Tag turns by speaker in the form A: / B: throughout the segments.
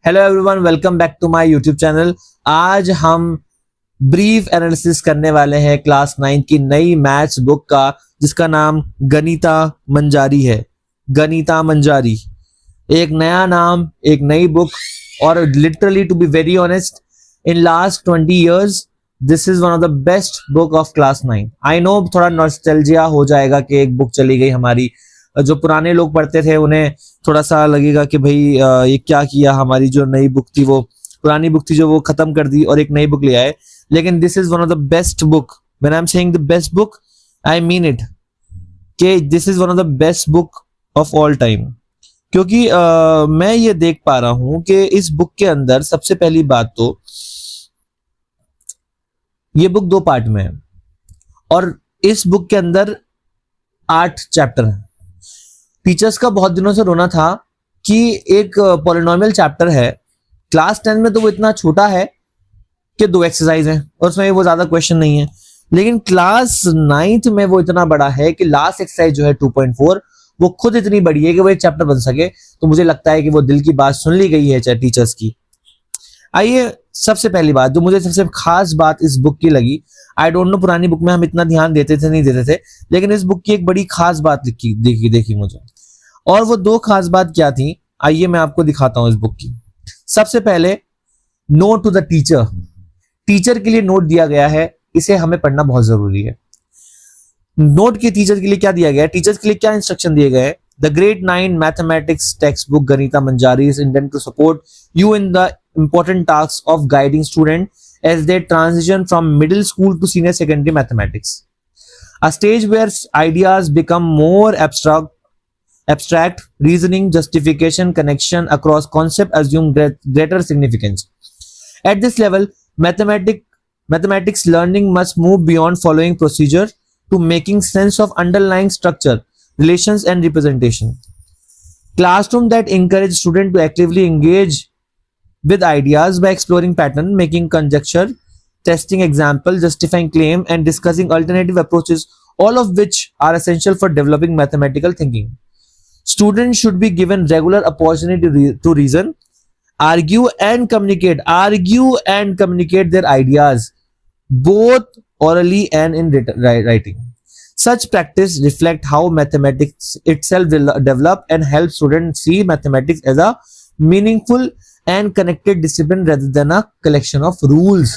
A: Hello everyone, welcome back to my YouTube channel. आज हम brief analysis करने वाले हैं क्लास 9 की नई मैथ्स बुक का, जिसका नाम गणिता मंजारी है। गणिता मंजारी एक नया नाम, एक नई बुक, और literally to be very honest, in last 20 years this is one of the best book of class 9। I know थोड़ा नॉस्टैल्जिया हो जाएगा कि एक बुक चली गई हमारी। जो पुराने लोग पढ़ते थे उन्हें थोड़ा सा लगेगा कि भाई ये क्या किया, हमारी जो नई बुक थी, वो पुरानी बुक थी जो वो खत्म कर दी और एक नई बुक ले आए। लेकिन this is one of the best book. When I am saying the best book, I mean it, कि this is one of the best book of all time. क्योंकि मैं ये देख पा रहा हूं कि इस बुक के अंदर सबसे पहली बात तो ये बुक 2 पार्ट में है और इस बुक के अंदर 8 चैप्टर हैं। टीचर्स का बहुत दिनों से रोना था कि एक पॉलिनोमियल चैप्टर है, क्लास 10 में तो वो इतना छोटा है कि 2 एक्सरसाइज हैं और उसमें वो ज्यादा क्वेश्चन नहीं है, लेकिन क्लास 9th में वो इतना बड़ा है कि लास्ट एक्सरसाइज जो है 2.4 वो खुद इतनी बड़ी है कि वो एक चैप्टर बन सके। तो मुझे लगता है कि वो दिल की बात सुन ली गई है चाहे टीचर्स की। आइए, सबसे पहली बात जो मुझे सबसे खास बात इस बुक की लगी, आई डोंट नो पुरानी बुक में हम इतना ध्यान देते थे नहीं देते थे, लेकिन इस बुक की एक बड़ी खास बात देखी मुझे। और वो 2 खास बात क्या थी, आइए मैं आपको दिखाता हूं इस बुक की। सबसे पहले, note to the teacher. Teacher के लिए नोट दिया गया है, इसे हमें पढ़ना बहुत जरूरी है। नोट के टीचर के लिए क्या दिया गया है, टीचर्स के लिए क्या इंस्ट्रक्शन दिए गए हैं। The grade 9 mathematics text book Ganita Manjari is intended to support you in the important tasks of guiding students as they transition from middle school to senior secondary mathematics, a stage where ideas become more abstract, reasoning, justification, connection across concept assume greater significance. At this level, mathematics learning must move beyond following procedure to making sense of underlying structure, relations and representation. Classroom that encourage students to actively engage with ideas by exploring pattern, making conjecture, testing example, justifying claim, and discussing alternative approaches, all of which are essential for developing mathematical thinking. Students should be given regular opportunity to reason, argue and communicate their ideas, both orally and in writing. Such practice reflect how mathematics itself will develop and help students see mathematics as a meaningful and connected discipline rather than a collection of rules.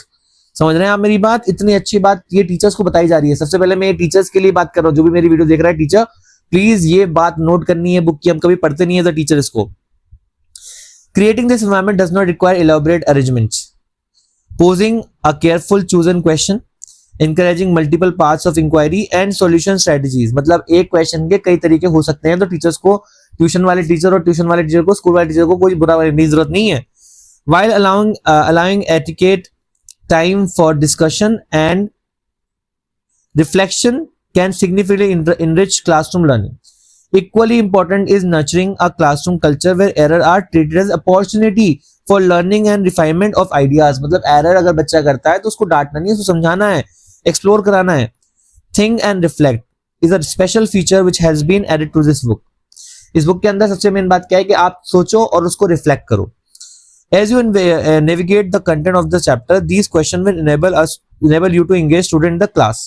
A: समझ रहे हैं आप मेरी बात? इतनी अच्छी बात ये टीचर्स को बताई जा रही है। सबसे पहले मैं ये टीचर्स के लिए बात कर रहा हूं, जो भी मेरी वीडियो देख रहा है टीचर, प्लीज ये बात नोट करनी है बुक की, हम कभी पढ़ते नहीं है तो टीचर इसको। Creating this environment does not require elaborate arrangements, posing a careful chosen question, encouraging multiple paths of inquiry and solution strategies। मतलब एक क्वेश्चन के कई तरीके हो सकते हैं, तो टीचर्स को, ट्यूशन वाले टीचर और ट्यूशन वाले टीचर को, स्कूल वाले टीचर को कोई बुरा बनने की जरूरत नहीं है। While allowing etiquette, time for discussion and reflection can significantly enrich classroom learning. Equally important is nurturing a classroom culture where error are treated as opportunity for learning and refinement of ideas। मतलब error अगर बच्चा करता है तो उसको डांटना नहीं है, उसको समझाना है, एक्सप्लोर कराना है। Think and reflect is a special feature which has been added to this book। इस बुक के अंदर सबसे मेन बात क्या है कि आप सोचो और उसको रिफ्लेक्ट करो। As you navigate the content of the chapter, these questions will enable you to engage student in the class,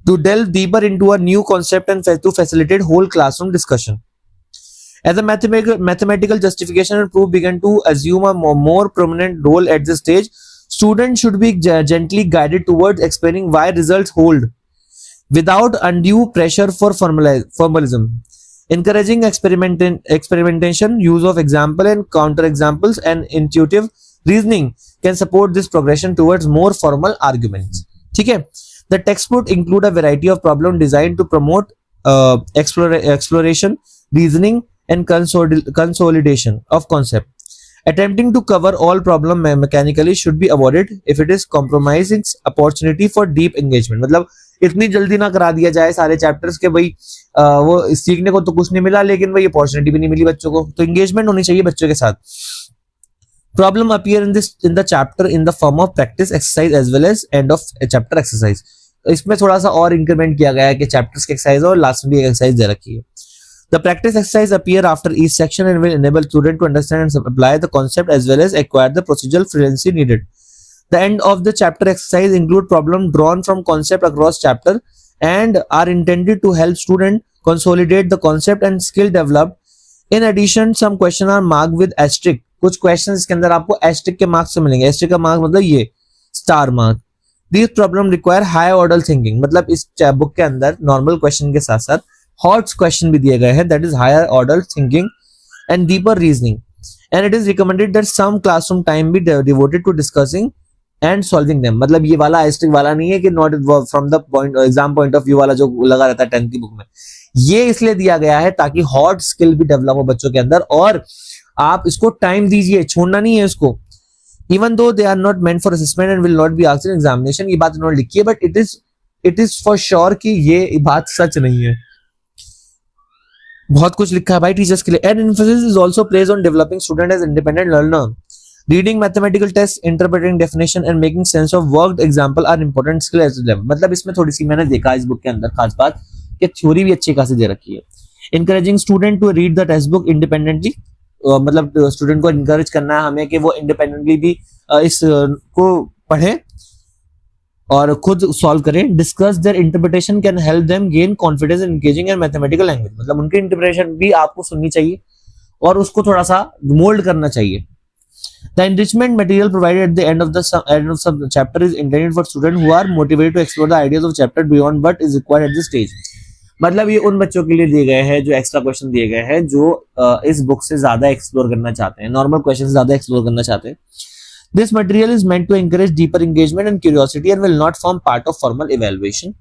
A: to delve deeper into a new concept and to facilitate whole classroom discussion. As a mathematical justification and proof begin to assume a more prominent role at this stage, students should be gently guided towards explaining why results hold, without undue pressure for formalism. Encouraging experimentation, use of example and counter examples, and intuitive reasoning can support this progression towards more formal arguments। ठीक है, the textbook include a variety of problem designed to promote exploration, reasoning, and consolidation of concept। Attempting to cover all problem mechanically should be avoided if it is compromising opportunity for deep engagement। मतलब इतनी जल्दी ना करा दिया जाए सारे chapters के भाई वो सीखने को तो कुछ नहीं मिला, लेकिन वही अपॉर्चुनिटी भी नहीं मिली बच्चों को, तो एंगेजमेंट होनी चाहिए बच्चों के साथ। Problem appear in the chapter in the form of practice exercise as well as end of chapter exercise. तो इसमें थोड़ा सा और इंक्रीमेंट किया गया है कि चैप्टर्स की एक्सरसाइज और लास्ट में भी एक्सरसाइज दे रखी है। The practice exercise appear after each section and will enable student to understand and apply the concept as well as acquire the procedural fluency needed. The end of the chapter exercise include problem drawn from concept across chapter and are intended to help student consolidate the concept and skill developed. In addition, some questions are marked with asterisk. कुछ questions के अंदर आपको asterisk के marks से मिलेंगे. asterisk का mark मतलब ये star mark. These problem require high order thinking. मतलब इस book के अंदर normal question के साथ साथ हॉट क्वेश्चन भी दिए गए हैं, that is higher order thinking and deeper reasoning, and it is recommended that some classroom time be devoted to discussing and solving them. मतलब ये वाला एस्ट्रिक वाला नहीं है कि not from the point exam point of view वाला जो लगा रहता है 10th की बुक में. ये इसलिए दिया गया है ताकि हॉट स्किल भी डेवलप हो बच्चों के अंदर, और आप इसको टाइम दीजिए, छोड़ना नहीं है इसको. Even though they are not meant for assessment and will not be asked in examination. ये बात इन्होंने लिखी है, but it is for sure कि ये बात सच नहीं है. बहुत कुछ लिखा है भाई टीचर्स के लिए. And emphasis is also placed on developing student as independent learner. Reading mathematical text, interpreting definition and making sense of worked example are important skill as level. मतलब इसमें थोड़ी सी मैंने देखा इस बुक के अंदर खास बात कि थ्योरी भी अच्छी खासी दे रखी है. Encouraging student to read the text book independently. मतलब स्टूडेंट को इनकरेज करना है हमें कि वो इंडिपेंडेंटली भी इस को पढ़े और खुद सॉल्व करें. Discuss their interpretation can help them gain confidence in engaging in mathematical language. मतलब उनकी इंटरप्रिटेशन भी आपको सुननी चाहिए और उसको थोड़ा सा मोल्ड करना चाहिए. The enrichment material provided at the end of the chapter is intended for students who are motivated to explore the ideas of chapter beyond what is required at this stage. मतलब ये उन बच्चों के लिए दिए गए हैं जो एक्स्ट्रा क्वेश्चन दिए गए हैं जो इस बुक से ज्यादा एक्सप्लोर करना चाहते हैं, नॉर्मल क्वेश्चन से ज्यादा एक्सप्लोर करना चाहते हैं. This material is meant to encourage deeper engagement and curiosity and will not form part of formal evaluation.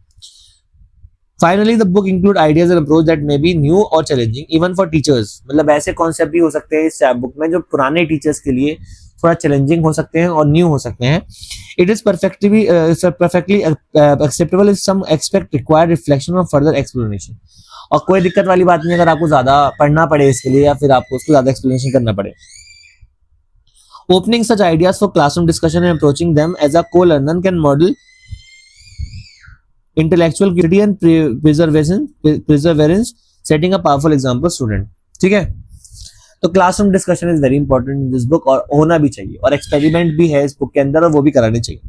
A: Finally, the book include ideas and approach that may be new or challenging even for teachers. मतलब ऐसे concept भी हो सकते हैं इस book में जो पुराने टीचर्स के लिए थोड़ा चैलेंजिंग हो सकते हैं और न्यू हो सकते हैं. It is perfectly acceptable if some aspect require reflection or further explanation. और कोई दिक्कत वाली बात नहीं अगर आपको ज्यादा पढ़ना पड़े इसके लिए या फिर आपको उसको ज्यादा एक्सप्लेनेशन करना पड़े. Opening such ideas for classroom discussion and approaching them as a co-learner can model intellectual curiosity and perseverance, setting a powerful example student. ठीक है, तो classroom discussion is very important in this book और होना भी चाहिए, और experiment भी है इस बुक के अंदर और वो भी कराने चाहिए.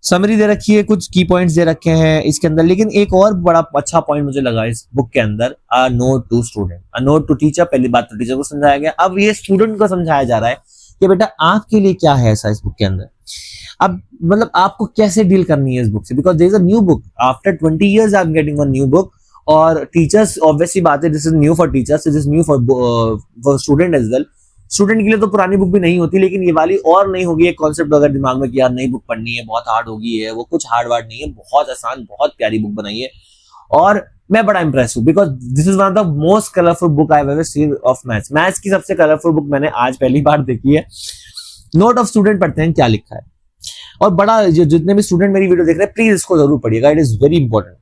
A: समरी दे रखी है, कुछ की पॉइंट्स दे रखे हैं इसके अंदर, लेकिन एक और बड़ा अच्छा पॉइंट मुझे लगा इस बुक के अंदर, a note to student, a note to teacher. पहली बात तो टीचर को समझाया गया, अब ये स्टूडेंट को समझाया जा रहा है कि बेटा आपके लिए क्या है ऐसा इस बुक के अंदर. अब मतलब आपको कैसे डील करनी है इस बुक से, because there is a new book after 20 years I am getting a new book. और टीचर्स ऑब्वियसली बात है, this is new for teachers, this is new for student as well. Student के लिए तो पुरानी बुक भी नहीं होती, लेकिन ये वाली और नहीं होगी. एक कॉन्सेप्ट अगर दिमाग में कि यार नई बुक पढ़नी है, बहुत हार्ड होगी है, वो कुछ हार्ड वार्ड नहीं है, बहुत आसान, बहुत प्यारी बुक बनाई है और मैं बड़ा इंप्रेस हूँ because this is one of the most colourful book I have ever seen of maths. Maths की सबसे कलरफुल बुक मैंने आज पहली बार देखी है. नोट ऑफ स्टूडेंट पढ़ते हैं क्या लिखा है, और बड़ा जितने भी स्टूडेंट मेरी वीडियो देख रहे हैं प्लीज इसको जरूर पढ़िएगा, it is very important.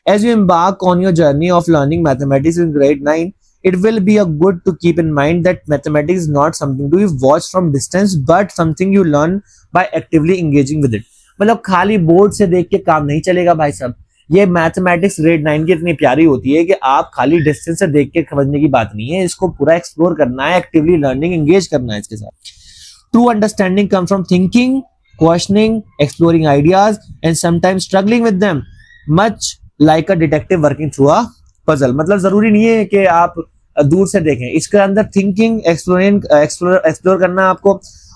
A: As you embark on your journey of learning mathematics in grade 9, it will be a good to keep in mind that mathematics is not something to be watched from distance, but something you learn by actively engaging with it. मतलब खाली board से देख के काम नहीं चलेगा भाई साहब. ये मैथमेटिक्स ग्रेड 9 की इतनी प्यारी होती है कि आप खाली डिस्टेंस से देख के समझने की बात नहीं है, इसको पूरा एक्सप्लोर करना है, एक्टिवली लर्निंग एंगेज करना है इसके साथ. True understanding come from thinking, questioning, exploring ideas and sometimes struggling with them, much like a detective working through a puzzle. मतलब जरूरी नहीं है कि आप दूर से देखें, इसके अंदर थिंकिंग, एक्सप्लोर करना आपको,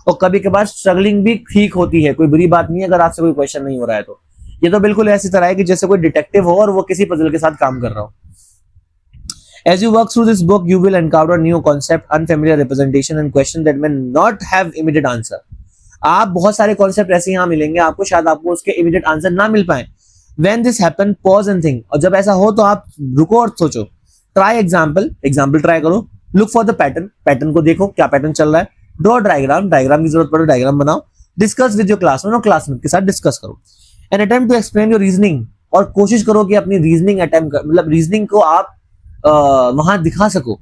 A: और कभी कभार स्ट्रगलिंग भी ठीक होती है, कोई बुरी बात नहीं है अगर आपसे कोई क्वेश्चन नहीं हो रहा है तो. ये तो बिल्कुल ऐसी तरह है कि जैसे कोई डिटेक्टिव हो और वो किसी पजल के साथ काम कर रहा हो. As you work through this book, you will encounter new concept, unfamiliar representation and questions that may not have immediate answer. आप बहुत सारे कॉन्सेप्ट ऐसे यहाँ मिलेंगे आपको, शायद आपको उसके इमीडिएट आंसर ना मिल पाए. When this happen, pause and think. और जब ऐसा हो तो आप रुको और सोचो. Try example ट्राई करो. Look for the pattern को देखो क्या पैटर्न चल रहा है. Draw diagram की जरूरत पड़े डायग्राम बनाओ. Discuss with your classmate और क्लासमेट के साथ डिस्कस करो. And attempt to explain your reasoning, और कोशिश करो कि अपनी रीजनिंग मतलब रीजनिंग को आप वहां दिखा सको.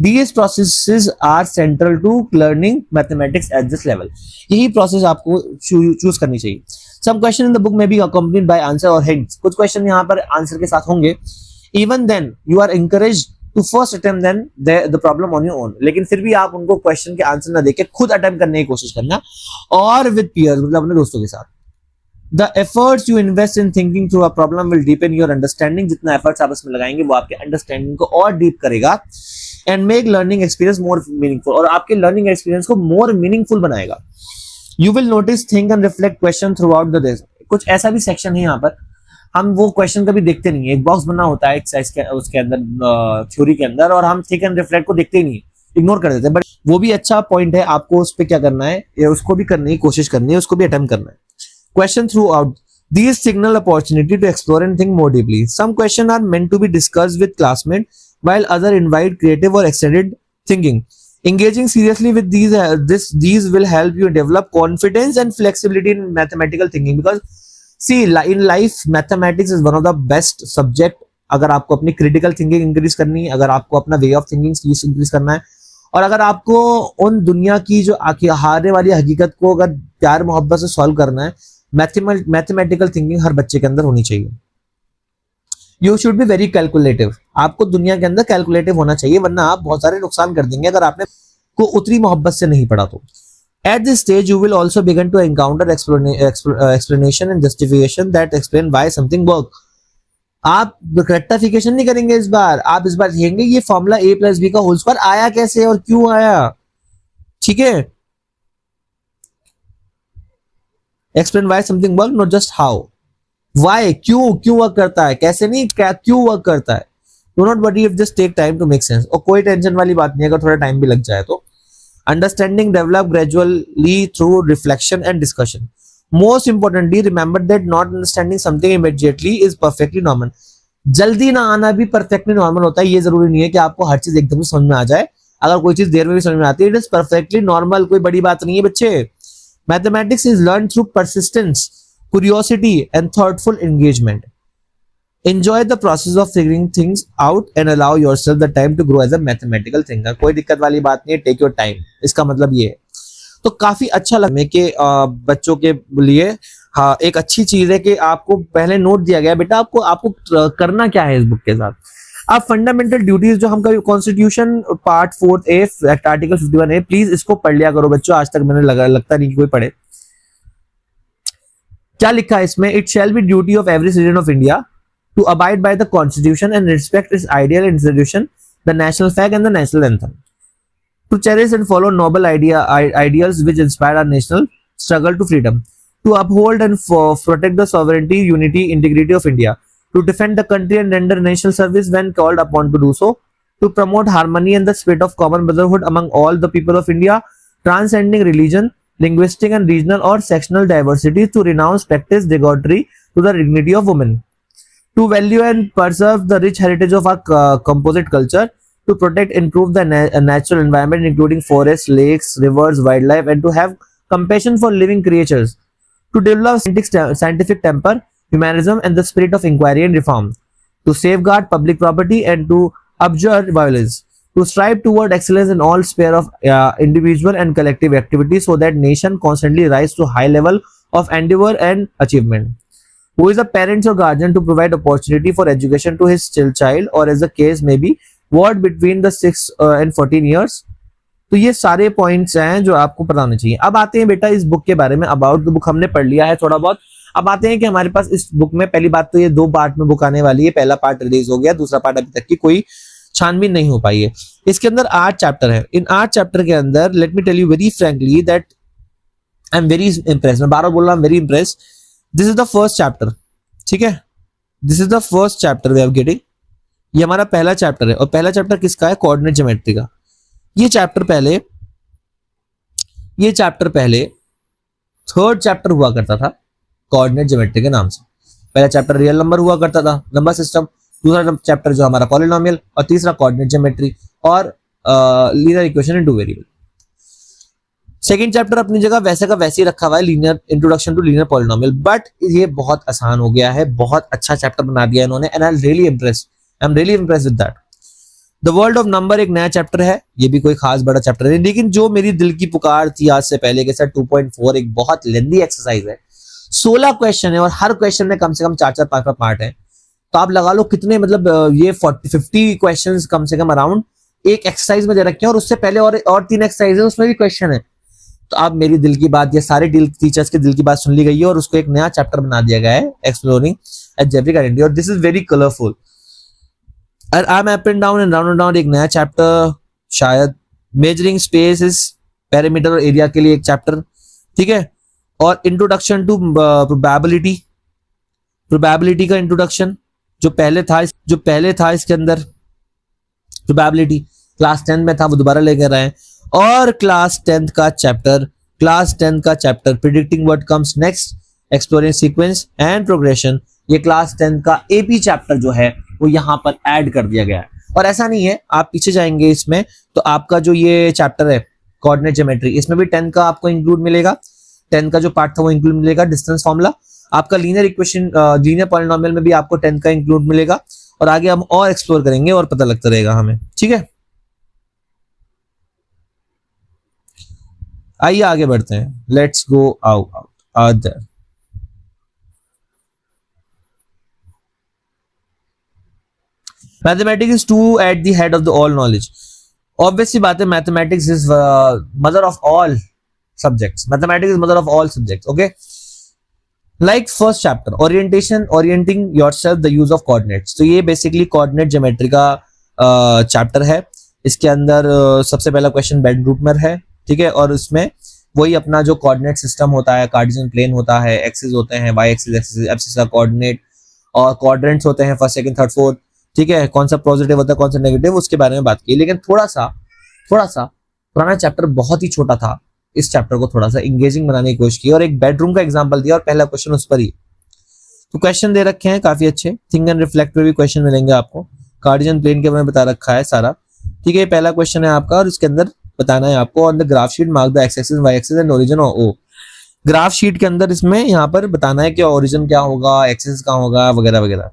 A: These processes are central to learning mathematics at this level. यही प्रोसेस आपको चूज करनी चाहिए. Some question in the book may be accompanied by answer or hints. कुछ क्वेश्चन यहाँ पर आंसर के साथ होंगे. Even then you are encouraged to first attempt then the problem on your own, लेकिन फिर भी आप उनको क्वेश्चन के आंसर ना देके खुद अटेम्प्ट करने की कोशिश करना, और विद पीयर्स मतलब अपने दोस्तों के साथ। The efforts you invest in thinking through a problem will deepen your understanding. जितना efforts आप इसमें लगाएंगे वो आपके understanding को और deep करेगा, and make learning experience more meaningful, और आपके learning experience को more meaningful बनाएगा। You will notice, think and reflect question throughout the day. कुछ ऐसा भी section है यहाँ पर, हम वो क्वेश्चन कभी देखते नहीं है। एक बॉक्स बना होता है एक्सरसाइज के उसके अंदर, थ्योरी के अंदर, और हम थिंक एंड रिफ्लेक्ट को देखते ही नहीं, इग्नोर कर देते हैं। बट वो भी अच्छा पॉइंट है, आपको उस पर क्या करना है, उसको भी करने की कोशिश करनी है, उसको भी अटेम्प्ट करना है। Question throughout. These signal opportunity to explore and think more deeply. Some questions are meant to be discussed with classmates, while other invite creative or extended thinking. Engaging seriously with these will help you develop confidence and flexibility in mathematical thinking. Because see, in life, mathematics is one of the best subject. अगर आपको अपनी critical thinking increase करनी है, अगर आपको अपना way of thinking increase करना है, और अगर आपको उन दुनिया की जो हारने वाली हकीकत को अगर प्यार मोहब्बत से सॉल्व करना है, मैथमेटिकल थिंकिंग हर बच्चे के अंदर होनी चाहिए। You should be very calculative, आपको दुनिया के अंदर कैलकुलेटिव होना चाहिए, वरना आप बहुत सारे नुकसान कर देंगे अगर आपने को उतनी मोहब्बत से नहीं पढ़ा तो। At this stage you will also begin to encounter explanation and justification that explain why something work. आप रेक्टिफिकेशन नहीं करेंगे इस बार, आप इस बार देखेंगे ये फॉर्मूला a+b का होल स्क्वायर आया कैसे और क्यों आया, ठीक है। Explain why something work, not just how. Why, क्यों वर्क करता है, कैसे नहीं, क्या क्यों वर्क करता है। Do not worry if just take time to make sense, और कोई टेंशन वाली बात नहीं अगर थोड़ा टाइम भी लग जाए तो। Understanding develop gradually through reflection and discussion. Most importantly, remember that not understanding something immediately is perfectly normal. जल्दी ना आना भी perfectly normal होता है, ये जरूरी नहीं है कि आपको हर चीज एकदम समझ में आ जाए। अगर कोई चीज देर में भी समझ में आती है, it is perfectly normal, कोई बड़ी बात नहीं है बच्चे। Mathematics is learned through persistence, curiosity and thoughtful engagement. Enjoy the process of figuring things out and allow yourself the time to grow as a mathematical thinker. कोई दिक्कत वाली बात नहीं है, take your time, इसका मतलब ये है। तो काफी अच्छा लगा कि बच्चों के लिए हाँ एक अच्छी चीज है कि आपको पहले नोट दिया गया बेटा आपको करना क्या है इस बुक के साथ। आप फंडामेंटल ड्यूटीज जो हम कभी constitution part 4A article 51A, please इसको पढ़ लिया करो बच्चों, आज तक मैंने लगता नहीं कि कोई पढ़े। क्या लिखा है इसमें, it shall be duty of every citizen of India to abide by the constitution and respect its ideal institution, the national flag and the national anthem, to cherish and follow noble ideals which inspire our national struggle to freedom, to uphold and protect the sovereignty, unity, integrity of India, to defend the country and render national service when called upon to do so, to promote harmony and the spirit of common brotherhood among all the people of India, transcending religion, linguistic and regional or sectional diversity, to renounce practice derogatory to the dignity of women, to value and preserve the rich heritage of our composite culture, to protect and improve the natural environment including forests, lakes, rivers, wildlife, and to have compassion for living creatures, to develop scientific temper, humanism and the spirit of inquiry and reform, to safeguard public property and to abjure violence, to strive toward excellence in all sphere of individual and collective activities so that nation constantly rise to high level of endeavor and achievement. Who is a parent or guardian to provide opportunity for education to his child or as the case may be what between the 6 and 14 years. तो ये सारे points हैं जो आपको पता होने चाहिए। अब आते हैं बेटा इस बुक के बारे में, अबाउट द बुक हमने पढ़ लिया है थोड़ा बहुत। अब आते हैं कि हमारे पास इस बुक में पहली बात तो ये 2 पार्ट में बुक आने वाली है, पहला पार्ट रिलीज हो गया, दूसरा पार्ट अभी तक की कोई छानबीन नहीं हो पाई है। इसके अंदर 8 चैप्टर है। इन 8 चैप्टर के अंदर let me tell you very frankly that I am very impressed, मैं बार बार बोल रहा हूं very impressed. This is the first chapter, ठीक है, this is the first chapter we are getting. ये हमारा पहला चैप्टर है, और पहला चैप्टर किसका है, कोऑर्डिनेट ज्योमेट्री का। ये चैप्टर पहले थर्ड चैप्टर हुआ करता था कोऑर्डिनेट ज्योमेट्री के नाम से। पहला चैप्टर रियल नंबर हुआ करता था, नंबर सिस्टम, दूसरा चैप्टर जो हमारा पॉलिनोमियल, और तीसरा कोऑर्डिनेट ज्योमेट्री और linear equation in 2 variable. Second chapter अपनी जगह वैसे का वैसे ही रखा हुआ है, linear introduction to linear polynomial, but ये बहुत आसान हो गया है, बहुत अच्छा चैप्टर बना दिया इन्होंने, and I am really impressed with that. The world of number एक नया चैप्टर है, ये भी कोई खास बड़ा चैप्टर नहीं, लेकिन जो मेरी दिल की पुकार थी आज से पहले के सर 2.4 एक बहुत लेंदी एक्सरसाइज है, 16 क्वेश्चन है और हर क्वेश्चन में कम से कम 4-4 5-5 पार्ट है। तो आप लगा लो कितने मतलब ये 50 क्वेश्चंस कम से कम अराउंड एक एक्सरसाइज में दे रखे हैं, और उससे पहले और 3 एक्सरसाइज है उसमें भी क्वेश्चन है। तो आप मेरी दिल की बात, ये सारे टीचर्स के दिल की बात सुन ली गई है और उसको एक नया चैप्टर बना दिया गया है, एक्सप्लोरिंग अलजेब्रिक आइडेंटिटी, और दिस इज वेरी कलरफुल। और I am up and down and round and down एक नया चैप्टर, शायद मेजरिंग स्पेस इज पेरीमीटर और एरिया के लिए एक चैप्टर, ठीक है। और इंट्रोडक्शन टू प्रोबेबिलिटी, प्रोबेबिलिटी का इंट्रोडक्शन जो पहले था इसके अंदर प्रोबेबिलिटी क्लास 10 में था, वो दोबारा लेकर आए। और क्लास 10 का chapter predicting what comes next, exploring sequence and progression, ये क्लास 10 का एपी चैप्टर जो है वो यहाँ पर ऐड कर दिया गया है। और ऐसा नहीं है, आप पीछे जाएंगे इसमें तो आपका जो ये चैप्टर है कोऑर्डिनेट ज्योमेट्री, इसमें भी 10 का आपको इंक्लूड मिलेगा, 10 का जो पार्ट था वो इंक्लूड मिलेगा। डिस्टेंस फॉर्मूला, आपका लीनियर इक्वेशन, लीनियर पॉलिनोमियल में भी आपको 10 का इंक्लूड मिलेगा। और आगे हम और एक्सप्लोर करेंगे और पता लगता रहेगा हमें, ठीक है। आइए आगे बढ़ते हैं, let's go out there. Mathematics is to at the head of the all knowledge. Obviously बात है, mathematics is mother of all subjects, mathematics is mother of all subjects, okay. Like first chapter orienting yourself the use of coordinates, तो ये basically coordinate geometry का chapter है। इसके अंदर सबसे पहला क्वेश्चन बेड रूट में है, ठीक है। और उसमें वही अपना जो कोऑर्डिनेट सिस्टम होता है, कार्टेशियन प्लेन होता है, एक्सिस होते हैं, वाई एक्सिस, एक्सिस का कोऑर्डिनेट, और क्वाड्रेंट्स होते हैं फर्स्ट सेकंड थर्ड फोर्थ, ठीक है। कौन सा पॉजिटिव होता है कौन सा नेगेटिव, उसके बारे में बात की। लेकिन थोड़ा सा पुराना चैप्टर बहुत ही छोटा था, इस चैप्टर को थोड़ा सा इंगेजिंग बनाने की कोशिश की और एक बेडरूम का एग्जांपल दिया और पहला क्वेश्चन उस पर ही। तो क्वेश्चन दे रखे हैं काफी अच्छे, थिंक एंड रिफ्लेक्ट में भी क्वेश्चन मिलेंगे आपको, कार्टेशियन प्लेन के बारे में बता रखा है सारा, ठीक है। पहला क्वेश्चन है आपका और इसके अंदर बताना है आपको on the graph sheet mark the X axis Y axis and origin of O. Graph sheet के अंदर इसमें यहाँ पर बताना है कि ओरिजिन क्या होगा, एक्सिस कहाँ होगा, वगैरह वगैरह।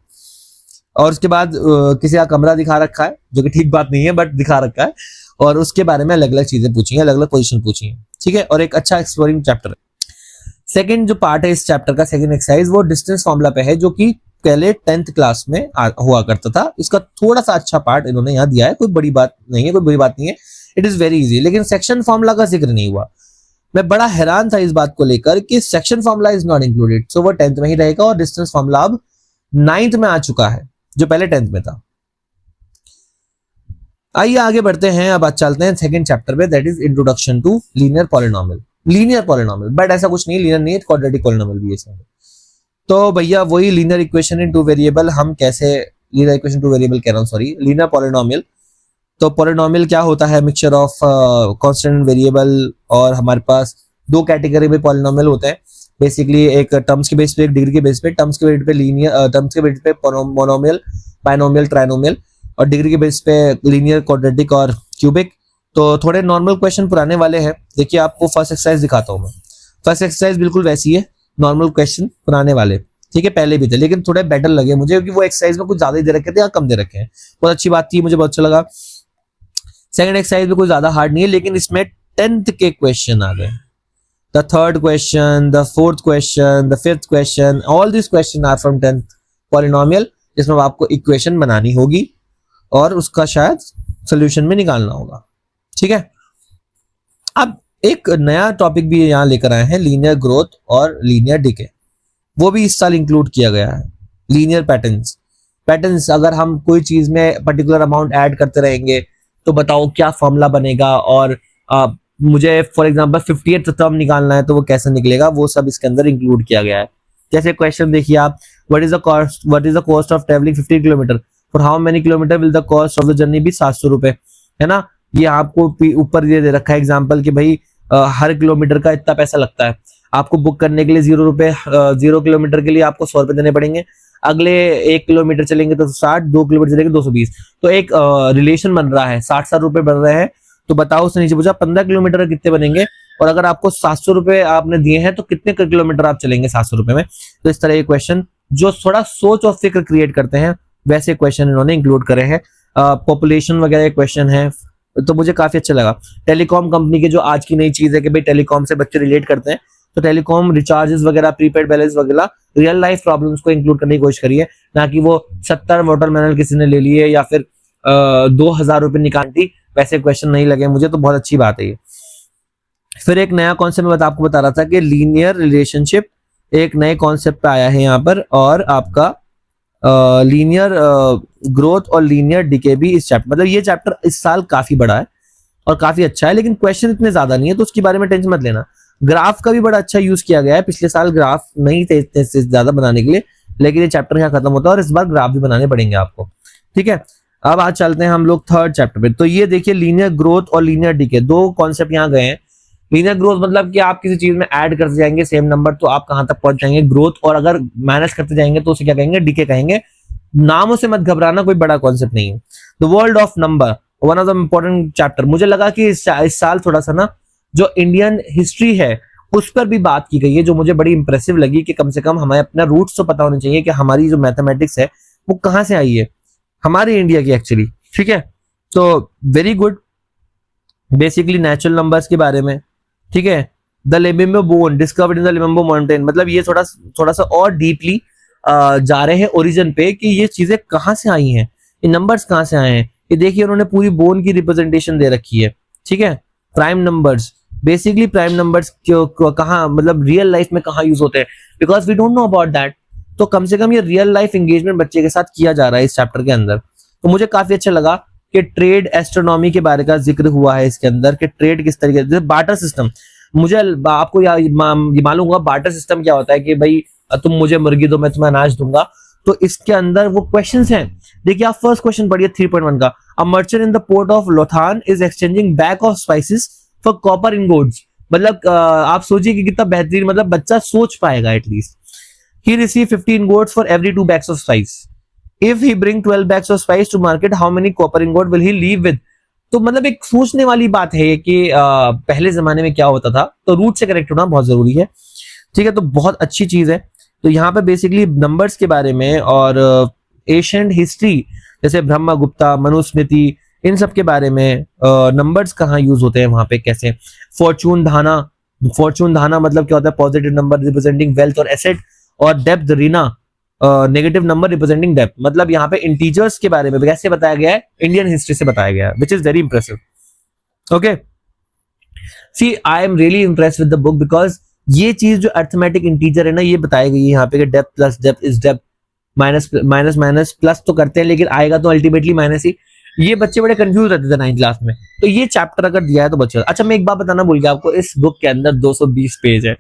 A: और उसके बाद किसी का कमरा दिखा रखा है, जो कि ठीक बात नहीं है बट दिखा रखा है, और उसके बारे में अलग अलग चीजें पूछी हैं, अलग अलग पोजीशन पूछी हैं, ठीक है। और एक अच्छा एक्सप्लोरिंग चैप्टर है। सेकंड जो पार्ट है इस चैप्टर का, सेकंड एक्सरसाइज, वो डिस्टेंस फॉर्मूला पे है, जो कि पहले 10th क्लास में हुआ करता था। इसका थोड़ा सा अच्छा पार्ट इन्होंने यहाँ दिया है, कोई बड़ी बात नहीं है, कोई बुरी बात नहीं है, इट इज वेरी इजी। लेकिन सेक्शन फॉर्मूला का जिक्र नहीं हुआ। मैं बड़ा हैरान था इस बात को लेकर कि section formula is not included, so वो 10th में ही रहेगा और डिस्टेंस फॉर्मूला अब 9th में आ चुका है, जो पहले 10th में था। आइए आगे बढ़ते हैं, अब चलते हैं सेकंड चैप्टर पे, that is introduction to linear polynomial. Linear polynomial but ऐसा कुछ नहीं, लीनियर नहीं है, क्वाड्रेटिक पॉलिनोमियल भी है। तो भैया वही लीनियर इक्वेशन इन टू वेरिएबल, हम कैसे लीनियर इक्वेशन टू वेरिएबल कह रहा हूँ, सॉरी, लीनियर पॉलिनोमियल। तो पॉलिनोमियल क्या होता है, मिक्सचर ऑफ कांस्टेंट वेरिएबल, और हमारे पास दो कैटेगरी में पॉलिनोमियल होते हैं बेसिकली, एक टर्म्स के बेस पे, एक डिग्री के बेस पे। टर्म्स के बेस पे लीनियर, टर्म्स के बेस पे मोनोमियल, बाइनोमियल, ट्राइनोमियल, और डिग्री के बेस पे लीनियर, क्वाड्रेटिक और क्यूबिक। तो थोड़े नॉर्मल क्वेश्चन पुराने वाले हैं, देखिए आपको फर्स्ट एक्सरसाइज दिखाता हूँ मैं। फर्स्ट एक्सरसाइज बिल्कुल वैसी है, नॉर्मल क्वेश्चन पुराने वाले, ठीक है, पहले भी थे लेकिन थोड़े बेटर लगे मुझे, क्योंकि वो एक्सरसाइज में कुछ ज्यादा ही दे रखे थे या कम दे रखे हैं। बहुत अच्छी बात थी, मुझे बहुत अच्छा लगा। सेकंड एक्सरसाइज में कोई ज्यादा हार्ड नहीं है, लेकिन इसमें 10th के क्वेश्चन आ गए। The third question, the fourth question, the fifth question, all this question are from 10th polynomial, जिसमें आपको इक्वेशन बनानी होगी और उसका शायद सोल्यूशन में निकालना होगा, ठीक है। अब एक नया टॉपिक भी यहाँ लेकर आए हैं, लीनियर ग्रोथ और लीनियर डिके, वो भी इस साल इंक्लूड किया गया है। लीनियर पैटर्न्स, अगर हम कोई चीज में पर्टिकुलर अमाउंट ऐड करते रहेंगे तो बताओ क्या फॉर्मूला बनेगा, और मुझे फॉर एग्जांपल 50th टर्म निकालना है तो वो कैसे निकलेगा, वो सब इसके अंदर इंक्लूड किया गया है। जैसे क्वेश्चन देखिए आप, what is the cost of travelling 50 kilometre, for how many kilometre will the cost of the journey be 700 रुपए, है ना। ये आपको ऊपर ये दे रखा है एग्जाम्पल कि भाई हर किलोमीटर का इतना पैसा लगता है, आपको बुक करने के लिए 0 रुपए, 0 किलोमीटर के लिए आपको 100 रुपए देने पड़ेंगे, अगले 1 किलोमीटर चलेंगे तो 60, 2 किलोमीटर चलेंगे 220। तो एक रिलेशन बन रहा है, 60 रुपए बन रहे हैं। तो बताओ उससे नीचे पूछा 15 किलोमीटर कितने बनेंगे, और अगर आपको 700 रुपए आपने दिए हैं तो कितने किलोमीटर आप चलेंगे 700 रुपए में। तो इस तरह के क्वेश्चन जो थोड़ा सोच और फिक्र क्रिएट करते हैं, वैसे क्वेश्चन इन्होंने इंक्लूड करे हैं। पॉपुलेशन वगैरह क्वेश्चन है, तो मुझे काफी अच्छा लगा। टेलीकॉम कंपनी के जो आज की नई चीज है कि भाई टेलीकॉम से बच्चे रिलेट करते हैं, तो टेलीकॉम रिचार्जेस वगैरह, प्रीपेड बैलेंस वगैरह रियल लाइफ प्रॉब्लम्स को इंक्लूड करने की कोशिश करिए, ना कि वो 70 वाटरमेलन किसी ने ले लिए या फिर 2000 रुपए निकाली, वैसे क्वेश्चन नहीं लगे मुझे, तो बहुत अच्छी बात है ये। फिर एक नया कॉन्सेप्ट मैं आपको बता रहा था कि लीनियर रिलेशनशिप एक नए कॉन्सेप्ट पे आया है यहाँ पर, और आपका लीनियर ग्रोथ और लीनियर डिके भी इस चैप्टर, मतलब ये चैप्टर इस साल काफी बड़ा है और काफी अच्छा है, लेकिन क्वेश्चन इतने ज्यादा नहीं है तो उसके बारे में टेंशन मत लेना। ग्राफ का भी बड़ा अच्छा यूज किया गया है, पिछले साल ग्राफ नहीं थे इतने से ज्यादा बनाने के लिए, लेकिन ये चैप्टर यहाँ खत्म होता है और इस बार ग्राफ भी बनाने पड़ेंगे आपको, ठीक है। अब आज चलते हैं हम लोग थर्ड चैप्टर पे। तो ये देखिए लीनियर ग्रोथ और लीनियर डिके, दो कॉन्सेप्ट यहाँ गए हैं। लीनियर ग्रोथ मतलब कि आप किसी चीज में ऐड करते जाएंगे सेम नंबर तो आप कहां तक पहुंच जाएंगे ग्रोथ, और अगर माइनस करते जाएंगे तो उसे क्या कहेंगे, डिके कहेंगे। नामों से मत घबराना, कोई बड़ा कॉन्सेप्ट नहीं है। The world of number, one of the important chapter. मुझे लगा कि इस साल थोड़ा सा ना जो इंडियन हिस्ट्री है उस पर भी बात की गई है, जो मुझे बड़ी इंप्रेसिव लगी कि कम से कम हमें अपना रूट्स तो पता होने चाहिए कि हमारी जो मैथमेटिक्स है वो कहां से आई है, हमारी इंडिया की एक्चुअली, ठीक है। तो very good, basically natural numbers के बारे में, ठीक है। The Limbo bone discovered in the Limbo mountain, मतलब ये थोड़ा सा और डीपली जा रहे हैं ओरिजिन पे कि ये चीजें कहां से आई हैं, ये नंबर्स कहां से आए हैं। ये देखिए उन्होंने पूरी बोन की रिप्रेजेंटेशन दे रखी है, ठीक है। Prime numbers, basically prime numbers कहां, मतलब रियल लाइफ में कहां यूज होते हैं, because we don't know about that. तो कम से कम ये रियल लाइफ एंगेजमेंट बच्चे के साथ किया जा रहा है इस चैप्टर के अंदर, तो मुझे काफी अच्छा लगा कि ट्रेड एस्ट्रोनॉमी के बारे का जिक्र हुआ है इसके अंदर, कि ट्रेड किस तरीके से, बार्टर सिस्टम। मुझे आपको मालूम होगा बार्टर सिस्टम क्या होता है, कि भाई तुम मुझे मुर्गी दो मैं तुम्हें अनाज दूंगा। तो इसके अंदर वो क्वेश्चंस हैं, देखिए आप फर्स्ट क्वेश्चन पढ़िए 3.1 का। A merchant in the port of Lothal is exchanging bag of spices for copper ingots, मतलब आप सोचिए कि कितना बेहतरीन, मतलब बच्चा सोच पाएगा at least. He receive 15 ingots for every 2 bags of spice. If he bring 12 bags of spice to market, how many copper ingot will he leave with. तो मतलब एक सोचने वाली बात है कि पहले जमाने में क्या होता था, तो रूट से कनेक्ट होना बहुत जरूरी है, ठीक है। तो बहुत अच्छी चीज है। तो यहाँ पे बेसिकली नंबर्स के बारे में और एशियंट हिस्ट्री जैसे ब्रह्मगुप्ता, मनुस्मृति, इन सब के बारे में, नंबर्स कहाँ यूज होते हैं वहां पे कैसे। फॉर्चून धाना, फॉर्चून धाना मतलब क्या होता है, पॉजिटिव नंबर रिप्रेजेंटिंग वेल्थ और एसेट, और depth Reena, negative number representing depth. मतलब यहाँ पे इंटीजर्स के बारे में कैसे बताया गया है, इंडियन हिस्ट्री से बताया गया है, which is very impressive. Okay, see I am really impressed with the book, because ये चीज जो अर्थमेटिक इंटीजर है ना, ये बताई गई है यहाँ पे कि depth plus depth is depth, minus minus minus plus तो करते हैं लेकिन आएगा तो अल्टीमेटली माइनस ही। ये बच्चे बड़े कंफ्यूज रहते थे 9th क्लास में, तो ये चैप्टर अगर दिया है तो बच्चे। अच्छा मैं एक बात बताना भूल गया आपको, इस बुक के अंदर 220 पेज है,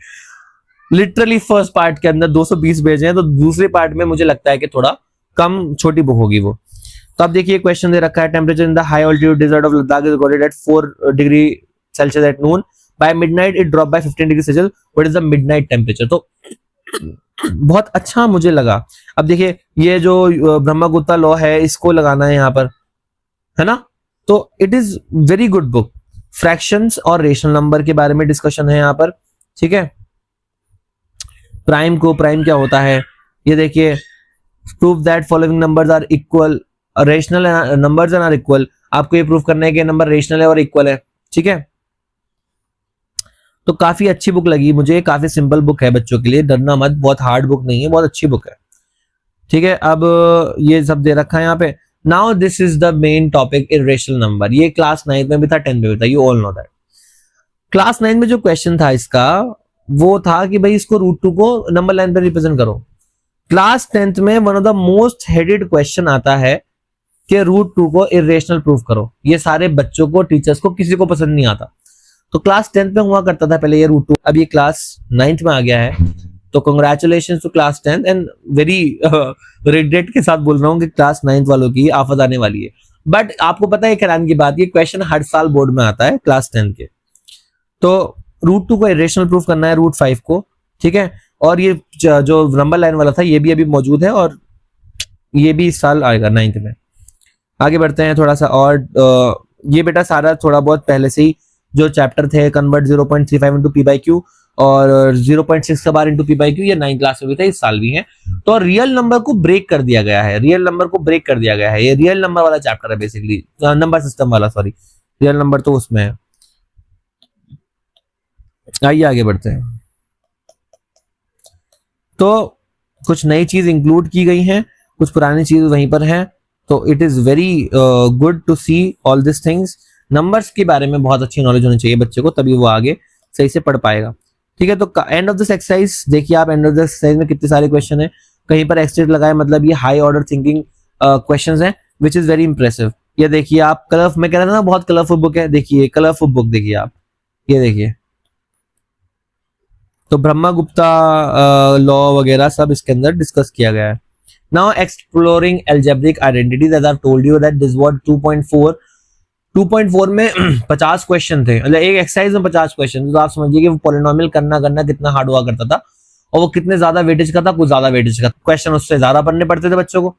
A: लिटरली फर्स्ट पार्ट के अंदर 220 पेज है, तो दूसरे पार्ट में मुझे लगता है कि थोड़ा कम छोटी बुक होगी वो। तो अब देखिए क्वेश्चन दे रखा है, temperature in the high altitude desert of Ladakh is recorded at 4 degree Celsius at noon, by midnight it drop by 15 degree Celsius, what is the midnight temperature. तो बहुत अच्छा मुझे लगा। अब देखिए ये जो ब्रह्मगुप्ता लॉ है इसको लगाना है यहाँ पर, है ना, तो it is very good book. Fractions और रेशनल नंबर के बारे में डिस्कशन है यहाँ पर, ठीक है। प्राइम क्या होता है, ये देखिए, prove that following numbers are equal, rational numbers are equal. आपको ये प्रूव करना है कि नंबर रेशनल है और इक्वल है, ठीक है। तो काफी अच्छी बुक लगी मुझे, काफी सिंपल बुक है बच्चों के लिए, डरना मत, बहुत हार्ड बुक नहीं है, बहुत अच्छी बुक है, ठीक है। अब ये सब दे रखा है यहाँ पे। Now this is the main topic, irrational number. ये क्लास 9th में भी था, 10th में भी था, you all know that. Class 9th में जो क्वेश्चन था इसका वो था कि भाई इसको रूट 2 को नंबर लाइन पे रिप्रेजेंट करो। क्लास 10th में one of the most headed question आता है कि रूट 2 को इरेशनल प्रूफ करो। ये सारे बच्चों को, टीचर्स को, किसी को पसंद नहीं आता। तो क्लास 10th में हुआ करता था पहले ये रूट 2, अब ये क्लास 9th में आ गया है। तो congratulation to class 10th and very regret के साथ बोल रहा हूँ कि क्लास 9th वालों की आफत आने वाली है। बट आपको पता है हैरान की बात, ये क्वेश्चन हर साल बोर्ड में आता है क्लास 10th के। तो रूट 2 को इरेशनल प्रूफ करना है, रूट 5 को, ठीक है। और ये जो नंबर लाइन वाला था ये भी अभी मौजूद है और ये भी इस साल आएगा 9th में। आगे बढ़ते हैं थोड़ा सा और, ये बेटा सारा थोड़ा बहुत पहले से ही जो चैप्टर थे, convert 0.35 into P by Q और 0.6 का bar into P by Q, ये 9th क्लास में भी था, इस साल भी है। तो रियल नंबर को ब्रेक कर दिया गया है, रियल नंबर को ब्रेक कर दिया गया है। ये रियल नंबर वाला चैप्टर है बेसिकली, नंबर सिस्टम वाला, सॉरी, रियल नंबर तो उसमें है। आइए आगे बढ़ते हैं। तो कुछ नई चीज इंक्लूड की गई हैं, कुछ पुरानी चीज वहीं पर हैं, तो it is very good to see all this things. Numbers के बारे में बहुत अच्छी नॉलेज होनी चाहिए बच्चे को, तभी वो आगे सही से पढ़ पाएगा। ठीक है, तो एंड ऑफ दिस एक्सरसाइज देखिए आप, एंड ऑफ दिस एक्सरसाइज में कितने सारे क्वेश्चन है, कहीं पर एक्सटेंट लगाए, मतलब ये हाई ऑर्डर थिंकिंग क्वेश्चंस हैं विच इज वेरी इंप्रेसिव। ये देखिए आप, कलर, मैं कह रहा था ना बहुत कलरफुल बुक है, देखिए कलरफुल बुक देखिए आप, ये देखिए। तो ब्रह्मगुप्ता लॉ वगैरह सब इसके अंदर डिस्कस किया गया है। Now exploring algebraic identities, as I told you that this was 2.4 में 50 क्वेश्चन थे, मतलब एक एक्सरसाइज में 50 क्वेश्चन। तो आप समझिए कि वो पॉलिनोमियल करना कितना हार्ड हुआ करता था, और वो कितने ज्यादा वेटेज का था, कुछ ज्यादा वेटेज का क्वेश्चन उससे ज्यादा पढ़ने पड़ते थे बच्चों को।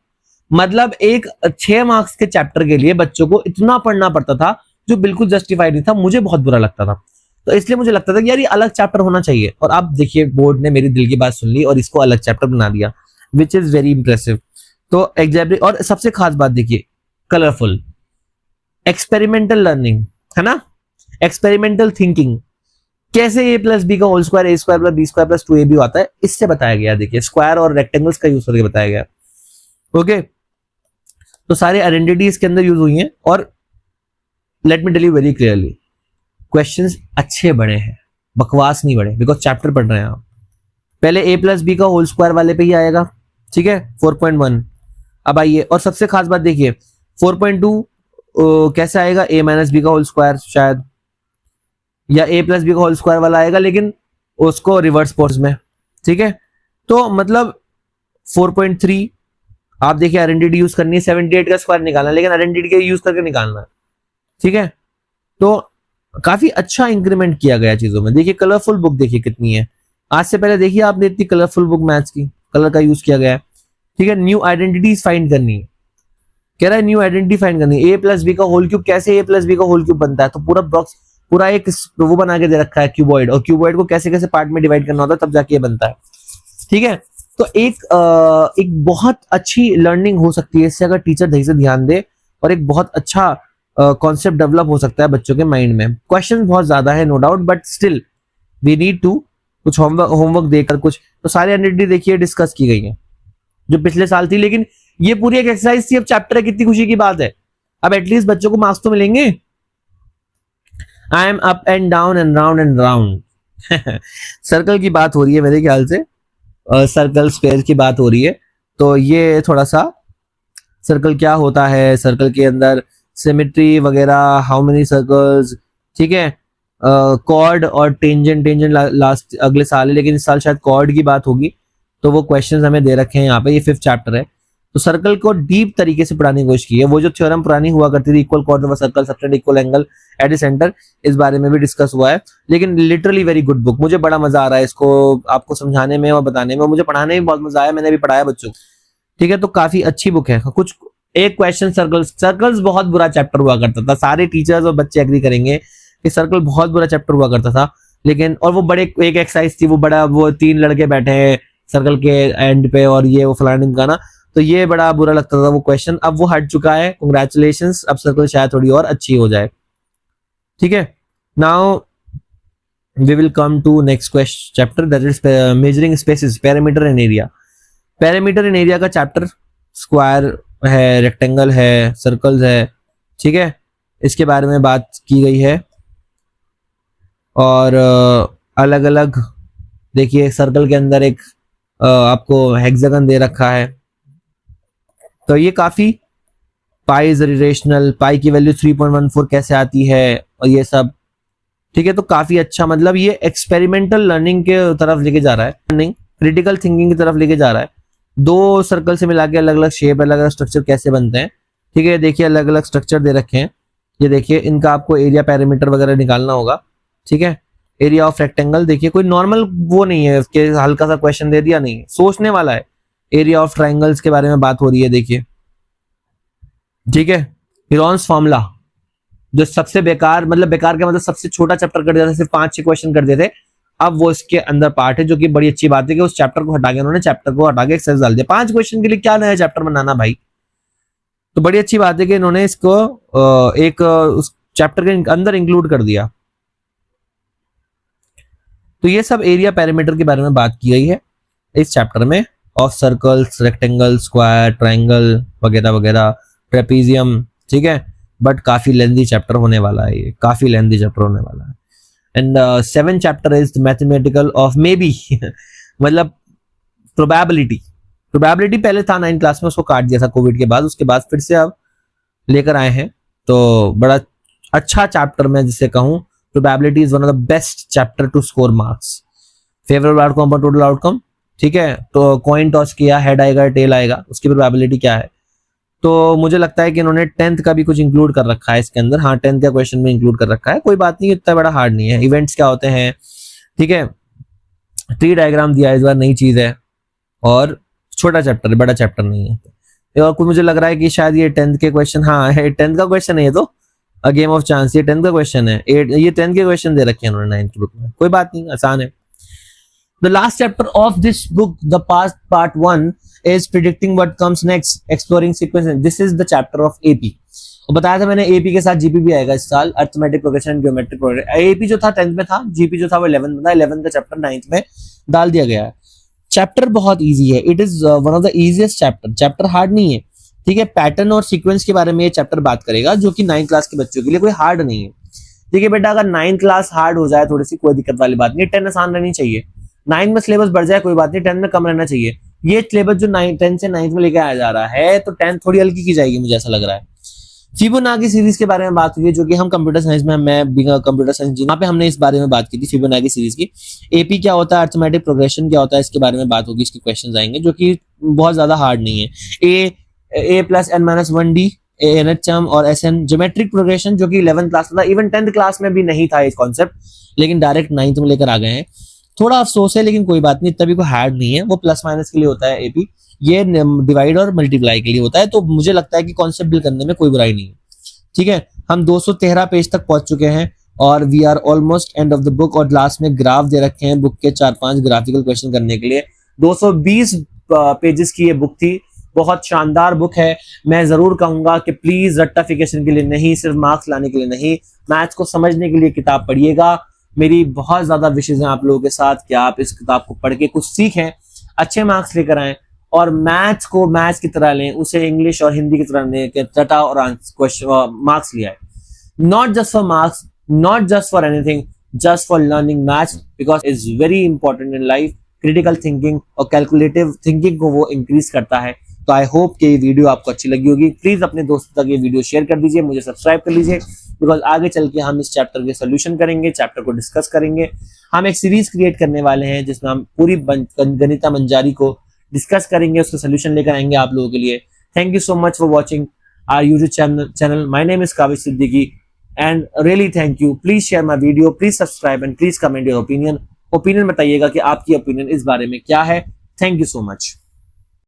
A: मतलब एक 6 मार्क्स के चैप्टर के लिए बच्चों को इतना पढ़ना पड़ता था जो बिल्कुल जस्टिफाइड नहीं था, मुझे बहुत बुरा लगता था। तो इसलिए मुझे लगता था कि यार ये अलग चैप्टर होना चाहिए, और अब देखिए बोर्ड ने मेरी दिल की बात सुन ली और इसको अलग चैप्टर बना दिया, विच इज वेरी इंप्रेसिव। तो एग्जैक्टली, और सबसे खास बात देखिए, कलरफुल, एक्सपेरिमेंटल लर्निंग, है ना, एक्सपेरिमेंटल थिंकिंग, कैसे a प्लस बी का whole square a square plus B square plus 2ab आता है, इससे बताया गया। देखिए स्क्वायर और रेक्टेंगल्स का यूज करके बताया गया। ओके, तो सारे आइडेंटिटीज के अंदर यूज हुई हैं, और let me tell you very clearly, questions अच्छे बने हैं, बकवास नहीं बने, बिकॉज चैप्टर पढ़ रहे हैं आप। पहले a प्लस बी का होल स्क्वायर वाले पे ही आएगा, ठीक है, 4.1। अब आइए, और सबसे खास बात देखिए 4.2 कैसे आएगा, a माइनस बी का होल स्क्वायर शायद, या a प्लस बी का होल स्क्वायर वाला आएगा, लेकिन उसको रिवर्स फोर्स में। ठीक है, तो मतलब 4.3 आप देखिए आइडेंटिटी यूज करनी है, 78 का स्क्वायर निकालना है, लेकिन आइडेंटिटी का यूज करके निकालना है। ठीक है, तो काफी अच्छा इंक्रीमेंट किया गया चीजों में। देखिए कलरफुल बुक देखिए कितनी है, आज से पहले देखिए आपने इतनी कलरफुल बुक मैथ्स की, कलर का यूज किया गया है। ठीक है, न्यू आइडेंटिटीज फाइंड करनी है, कह रहा है न्यू आइडेंटिटी फाइंड करनी है। a प्लस बी का होल क्यूब, कैसे a प्लस बी का होल क्यूब बनता है, तो पूरा बॉक्स, पूरा एक वो बना के दे रखा है क्यूबॉइड, और क्यूबॉइड को कैसे कैसे पार्ट में डिवाइड करना होता है, तब जाके ये बनता है। ठीक है, तो एक बहुत अच्छी लर्निंग हो सकती है इससे, अगर टीचर सही से ध्यान दे, और एक बहुत अच्छा कॉन्सेप्ट डेवलप हो सकता है बच्चों के माइंड में। क्वेश्चन बहुत ज्यादा है no doubt, but still we need to कुछ होमवर्क देकर कुछ, तो सारी आइडेंटिटी देखिए डिस्कस की गई है जो पिछले साल थी, लेकिन ये पूरी एक एक्सरसाइज थी, अब चैप्टर है, कितनी खुशी की बात है। अब एटलीस्ट बच्चों को मार्क्स तो मिलेंगे। I am up and down and round and round. Circle की बात हो रही है मेरे ख्याल से, सर्कल स्क्वायर की बात हो रही है, तो ये थोड़ा सा सर्कल क्या होता है, सर्कल के अंदर सिमेट्री वगैरह, हाउ मेनी सर्कल्स। ठीक है, कॉर्ड और टेंजेंट, लास्ट अगले साल है, लेकिन इस साल शायद कॉर्ड की बात होगी, तो वो क्वेश्चंस हमें दे रखे हैं यहाँ पे, ये 5th चैप्टर है। तो सर्कल को डीप तरीके से पढ़ाने की कोशिश की है, वो जो थ्योरम पुरानी हुआ करती थी, equal cord of circle, subtend equal angle at the centre, इस बारे में भी डिस्कस हुआ है। लेकिन लिटरली वेरी गुड बुक, मुझे बड़ा मजा आ रहा है इसको आपको समझाने में और बताने में, मुझे पढ़ाने में बहुत मजा आया, मैंने भी पढ़ाया बच्चों को। ठीक है, तो काफी अच्छी बुक है। कुछ एक क्वेश्चन, सर्कल्स बहुत बुरा चैप्टर हुआ करता था, सारे टीचर्स और बच्चे एग्री करेंगे कि सर्कल बहुत बुरा चैप्टर हुआ करता था, लेकिन और वो बड़े एक एक्सरसाइज थी, वो बड़ा, वो 3 लड़के बैठे हैं सर्कल के एंड पे, और ये वो फलाना ढिमकाना, तो ये बड़ा बुरा लगता था वो क्वेश्चन। अब वो हट चुका है, कंग्रेचुलेशंस, अब सर्कल शायद थोड़ी और अच्छी हो जाए। ठीक है, now we will come to next question chapter, that is measuring spaces, parameter and area. Parameter and area का चैप्टर, स्क्वायर है, रेक्टेंगल है, सर्कल्स है। ठीक है, इसके बारे में बात की गई है, और अलग अलग देखिए सर्कल के अंदर एक आपको हेक्सागन दे रखा है, तो ये काफी, पाई इज रेशनल, पाई की वैल्यू 3.14 कैसे आती है, और ये सब। ठीक है, तो काफी अच्छा, मतलब ये एक्सपेरिमेंटल लर्निंग के तरफ लेके जा रहा है, लर्निंग क्रिटिकल थिंकिंग की तरफ लेके जा रहा है। 2 सर्कल से मिला के अलग अलग शेप, अलग अलग स्ट्रक्चर कैसे बनते हैं। ठीक है, देखिए अलग अलग स्ट्रक्चर दे रखे हैं, ये देखिए, इनका आपको एरिया पैरामीटर वगैरह निकालना होगा। ठीक है, एरिया ऑफ रेक्टेंगल, देखिए कोई नॉर्मल वो नहीं है कि हल्का सा क्वेश्चन दे दिया, नहीं, सोचने वाला है। एरिया ऑफ ट्राइंगल्स के बारे में बात हो रही है, देखिए। ठीक है, हीरोन्स फॉर्मूला, जो सबसे बेकार, मतलब बेकार का मतलब सबसे छोटा चैप्टर कर दिया था, सिर्फ 5-6 क्वेश्चन कर दिए थे, अब वो इसके अंदर पार्ट है, जो कि बड़ी अच्छी बात है कि उस चैप्टर को हटा के उन्होंने चैप्टर को हटा के एक्सरसाइज डाल दिया। 5 क्वेश्चन के लिए क्या नया चैप्टर बनाना भाई, तो बड़ी अच्छी बात है कि इन्होंने इसको एक उस चैप्टर के अंदर इंक्लूड कर दिया। तो ये सब एरिया पैरामीटर के बारे में बात की गई है। इस चैप्टर में of circles, rectangle, square, triangle वगैरह वगैरह, ट्रेपीजियम, ठीक है। बट काफी लेंथी चैप्टर होने वाला है, ये काफी लेंथी चैप्टर होने वाला है। And 7th chapter is mathematical of may be मतलब प्रोबेबिलिटी पहले था 9th क्लास में, उसको काट दिया था कोविड के बाद, उसके बाद फिर से अब लेकर आए हैं। तो बड़ा अच्छा चैप्टर मैं जिसे कहूं, probability is one of the best chapter two score marks. Favourable outcome और टोटल आउटकम, ठीक है। तो कॉइन टॉस किया, हेड आएगा टेल आएगा, उसकी प्रोबेबिलिटी क्या है। तो मुझे लगता है कि इन्होंने 10th का भी कुछ इंक्लूड कर रखा है इसके अंदर। हाँ, 10th का क्वेश्चन में इंक्लूड कर रखा है, कोई बात नहीं, इतना बड़ा हार्ड नहीं है। इवेंट्स क्या होते हैं, ठीक है। ट्री डायग्राम दिया है इस बार, नई चीज है, और छोटा चैप्टर है, बड़ा चैप्टर नहीं है। और कुछ मुझे लग रहा है कि शायद ये 10th के क्वेश्चन, हाँ 10th का क्वेश्चन है ये तो, अ गेम ऑफ चांस, ये 10th का क्वेश्चन है। ये 10th के क्वेश्चन दे रखे हैं उन्होंने 9th ग्रुप में, कोई बात नहीं, आसान है। The last chapter of this book, the past part 1, is predicting what comes next, exploring sequences. This is the chapter of AP. और बताया था मैंने AP के साथ GP भी आएगा इस साल, arithmetic progression, geometric progression. AP जो था 10th में था, GP जो था वो 11th में था, 11th का चैप्टर 9th में डाल दिया गया है। चैप्टर बहुत इजी है, it is one of the easiest chapter hard नहीं है, ठीक है। पैटर्न और सीक्वेंस के बारे में ये चैप्टर बात करेगा, जो कि 9th क्लास के बच्चों के लिए कोई हार्ड नहीं है, ठीक है बेटा। अगर 9th क्लास हार्ड हो जाए थोड़ी सी, कोई दिक्कत वाली बात नहीं, 10 आसान रहनी चाहिए। 9th में सिलेबस बढ़ जाए कोई बात नहीं, 10th में कम रहना चाहिए। ये सिलेबस जो 10th से 9th में लेके आया जा रहा है, तो 10th थोड़ी हल्की की जाएगी, मुझे ऐसा लग रहा है। फिबोनाची सीरीज के बारे में बात हुई है, जो कि हम कंप्यूटर साइंस में, मैं कंप्यूटर साइंस जी, वहां पे हमने इस बारे में बात की थी, फिबोनाची सीरीज की। एपी क्या होता है, अर्थमेटिक प्रोग्रेशन क्या होता है, इसके बारे में बात होगी, इसके क्वेश्चंस आएंगे, जो कि बहुत ज्यादा हार्ड नहीं है। A plus n minus 1D, एनएचएम और एसएन, ज्योमेट्रिक प्रोग्रेशन, जो कि 11th क्लास में था, इवन 10th क्लास में भी नहीं था इस कॉन्सेप्ट, लेकिन डायरेक्ट 9th में लेकर आ गए हैं। थोड़ा अफसोस है, लेकिन कोई बात नहीं, इतना भी कोई हार्ड नहीं है। वो प्लस माइनस के लिए होता है एपी, ये डिवाइड और मल्टीप्लाई के लिए होता है। तो मुझे लगता है कि कॉन्सेप्ट बिल्ड करने में कोई बुराई नहीं है, ठीक है। हम 213 पेज तक पहुंच चुके हैं और we are almost end of the book. और लास्ट में ग्राफ दे रखे हैं बुक के, 4-5 ग्राफिकल क्वेश्चन करने के लिए। 220 पेजेस की ये बुक थी, बहुत शानदार बुक है। मैं जरूर कहूंगा कि प्लीज रट्टाफिकेशन के लिए नहीं, सिर्फ मार्क्स लाने के लिए नहीं, मैथ्स को समझने के लिए किताब पढ़िएगा। मेरी बहुत ज्यादा विशेष हैं आप लोगों के साथ कि आप इस किताब को पढ़ के कुछ सीखें, अच्छे मार्क्स लेकर आएं, और मैथ्स को मैथ्स की तरह लें, उसे इंग्लिश और हिंदी की तरह लें कि रटा और मार्क्स लिया है। Not just for marks, not just for anything, just for learning maths, because it's very important in life. Critical thinking और कैलकुलेटिव थिंकिंग को वो इंक्रीज करता है। तो आई होप कि ये वीडियो आपको अच्छी लगी होगी। प्लीज अपने दोस्तों तक ये वीडियो शेयर कर दीजिए, मुझे सब्सक्राइब कर लीजिए, बिकॉज आगे चल के हम इस चैप्टर के सोल्यूशन करेंगे, चैप्टर को डिस्कस करेंगे। हम एक सीरीज क्रिएट करने वाले हैं जिसमें हम पूरी गणिता मंजारी को डिस्कस करेंगे, उसका सोल्यूशन लेकर आएंगे आप लोगों के लिए। Thank you so much for watching our YouTube channel. My name is Kavish Siddiqui and really thank you. Please share my video, please subscribe and please comment your opinion बताइएगा कि आपकी ओपिनियन इस बारे में क्या है। Thank you so much.